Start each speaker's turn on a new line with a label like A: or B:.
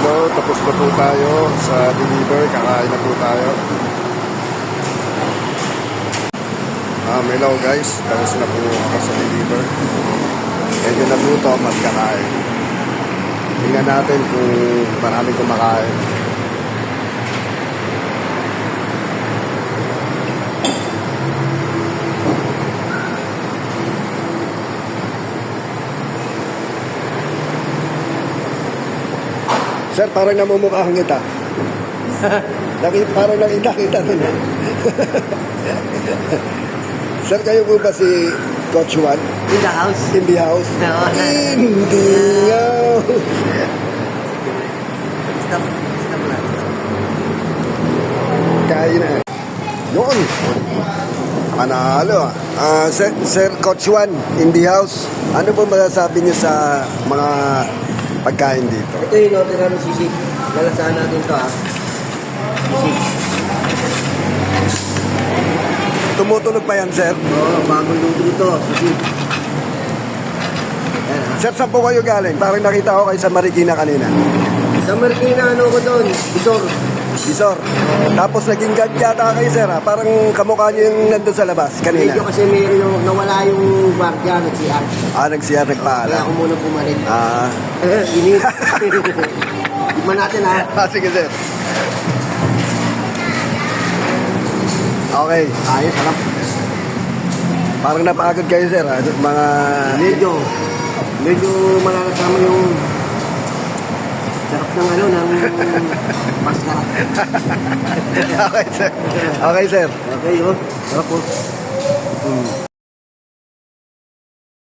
A: hello. Tapos na po tayo sa deliver. Kakain na po tayo. Hello guys. Tapos na po ako sa deliver. Medyo nagutom at kakain. Tingnan natin kung marami kumakain. Sir, parang namumukhaan kita. Parang nakita rin. Sir, kayo po ba si Coach Juan?
B: In the house.
A: In the house?
B: No.
A: In the house.
B: Stop lang.
A: Kain na. Yun. Panalo. Sir Coach Juan, in the house. Ano po masasabi niyo sa mga pagkain dito?
B: Ito yung order namin sisig. Lalasahan natin ito Sisig.
A: Tumutunog pa yan, sir?
B: Oo, bagong luto ito. Sisig.
A: Sir, saan po kayo galing? Parang nakita ko kayo sa Marikina kanina.
B: Sa Marikina, ko doon?
A: Bisor. Tapos naging guard yata kayo, sir, ha? Parang kamukha niyo yung nandun sa labas kanina.
B: Medyo kasi meron yung nawala yung guardia at CR.
A: Nag-CR,
B: Kaya
A: nagpaalam.
B: ako muna pumalit. Init. Tikman natin
A: Sige, sir. Okay.
B: Ayos, sarap.
A: Parang napagod kayo, sir, ha? Mga...
B: Medyo malalasama yung sarap ng ng mascara.
A: Okay, sir. Okay, sir.
B: Okay, sarap po.